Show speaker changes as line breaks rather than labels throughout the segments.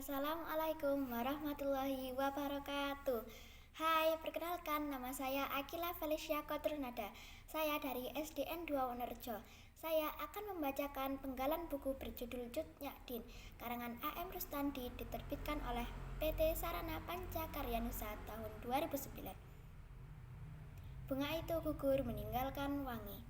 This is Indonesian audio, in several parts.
Assalamualaikum warahmatullahi wabarakatuh. Hai, perkenalkan nama saya Akila Felicia Kotrunada. Saya dari SDN 2 Wonorejo. Saya akan membacakan penggalan buku berjudul Cut Nyak Din karangan A.M. Rustandi, diterbitkan oleh PT Sarana Panca Karya Nusa tahun 2009. Bunga itu gugur meninggalkan wangi.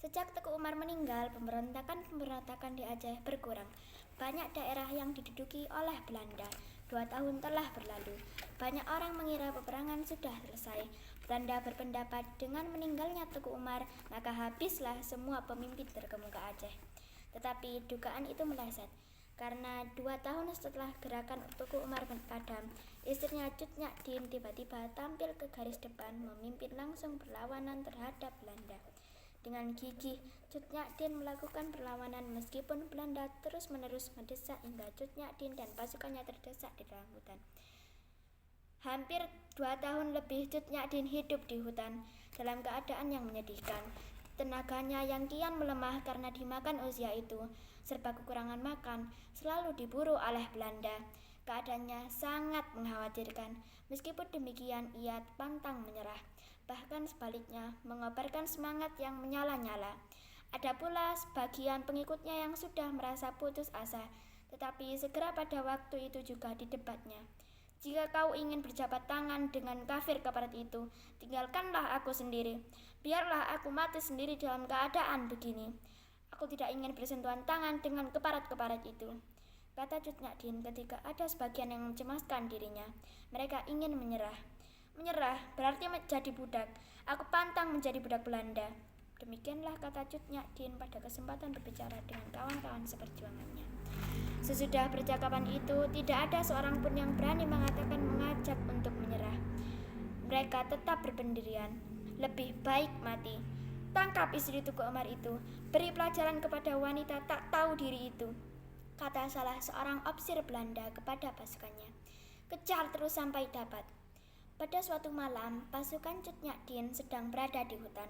Sejak Teku Umar meninggal, pemberontakan di Aceh berkurang. Banyak daerah yang diduduki oleh Belanda. 2 tahun telah berlalu. Banyak orang mengira peperangan sudah selesai. Belanda berpendapat dengan meninggalnya Teku Umar, maka habislah semua pemimpin terkemuka Aceh. Tetapi dugaan itu meleset. Karena 2 tahun setelah gerakan Teku Umar padam, istrinya Cut Nyak Din tiba-tiba tampil ke garis depan memimpin langsung perlawanan terhadap Belanda. Dengan gigih, Cut Nyak Din melakukan perlawanan meskipun Belanda terus-menerus mendesak hingga Cut Nyak Din dan pasukannya terdesak di dalam hutan. Hampir 2 tahun lebih Cut Nyak Din hidup di hutan dalam keadaan yang menyedihkan. Tenaganya yang kian melemah karena dimakan usia itu, serba kekurangan makan, selalu diburu oleh Belanda. Keadaannya sangat mengkhawatirkan. Meskipun demikian, ia pantang menyerah. Bahkan sebaliknya, mengobarkan semangat yang menyala-nyala. Ada pula sebagian pengikutnya yang sudah merasa putus asa, tetapi segera pada waktu itu juga didebatnya. Jika kau ingin berjabat tangan dengan kafir keparat itu, tinggalkanlah aku sendiri. Biarlah aku mati sendiri dalam keadaan begini. Aku tidak ingin bersentuhan tangan dengan keparat-keparat itu, kata Cut Nyak Din ketika ada sebagian yang mencemaskan dirinya. Mereka ingin menyerah. Menyerah berarti menjadi budak. Aku pantang menjadi budak Belanda. Demikianlah kata Cut Nyak Din pada kesempatan berbicara dengan kawan-kawan seperjuangannya. Sesudah percakapan itu, tidak ada seorang pun yang berani mengajak untuk menyerah. Mereka tetap berpendirian. Lebih baik mati. Tangkap istri Teku Umar itu. Beri pelajaran kepada wanita tak tahu diri itu, kata salah seorang ofisir Belanda kepada pasukannya. Kejar terus sampai dapat. Pada suatu malam, pasukan Cut Nyak Din sedang berada di hutan.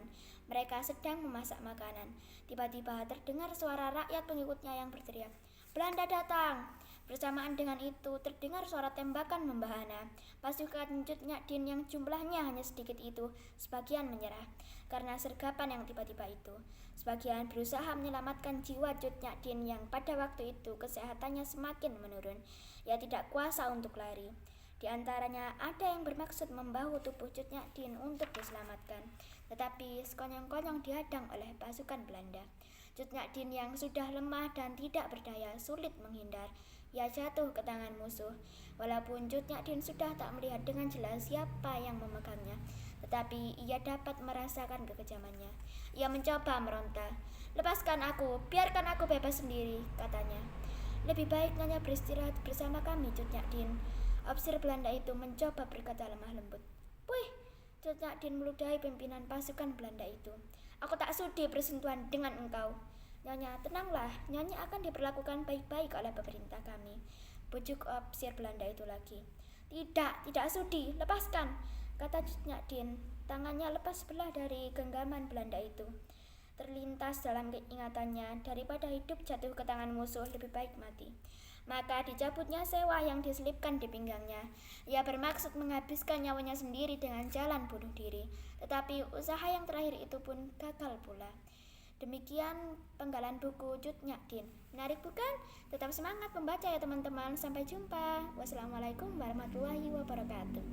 Mereka sedang memasak makanan. Tiba-tiba terdengar suara rakyat pengikutnya yang berteriak, "Belanda datang!" Bersamaan dengan itu terdengar suara tembakan membahana. Pasukan Cut Nyak Din yang jumlahnya hanya sedikit itu, sebagian menyerah karena sergapan yang tiba-tiba itu. Sebagian berusaha menyelamatkan jiwa Cut Nyak Din yang pada waktu itu kesehatannya semakin menurun. Ia tidak kuasa untuk lari. Di antaranya ada yang bermaksud membahu tubuh Cut Nyak Din untuk diselamatkan, tetapi sekonyong-konyong dihadang oleh pasukan Belanda. Cut Nyak Din yang sudah lemah dan tidak berdaya sulit menghindar. Ia jatuh ke tangan musuh. Walaupun Cut Nyak Din sudah tak melihat dengan jelas siapa yang memegangnya, tetapi ia dapat merasakan kekejamannya. Ia mencoba meronta. "Lepaskan aku, biarkan aku bebas sendiri," katanya. "Lebih baik Nyonya beristirahat bersama kami, Cut Nyak Din." Ofisir Belanda itu mencoba berkata lemah lembut. "Puih," Cut Nyak Din meludahi pimpinan pasukan Belanda itu. "Aku tak sudi bersentuhan dengan engkau." "Nyonya, tenanglah. Nyonya akan diperlakukan baik-baik oleh pemerintah kami," bujuk ofisir Belanda itu lagi. Tidak sudi. Lepaskan," kata Cut Nyak Din. Tangannya lepas sebelah dari genggaman Belanda itu. Terlintas dalam ingatannya, daripada hidup jatuh ke tangan musuh, lebih baik mati. Maka dicabutnya sewa yang diselipkan di pinggangnya. Ia bermaksud menghabiskan nyawanya sendiri dengan jalan bunuh diri, tetapi usaha yang terakhir itu pun gagal pula. Demikian penggalan buku Cut Nyak Din. Menarik bukan? Tetap semangat membaca ya teman-teman. Sampai jumpa. Wassalamualaikum warahmatullahi wabarakatuh.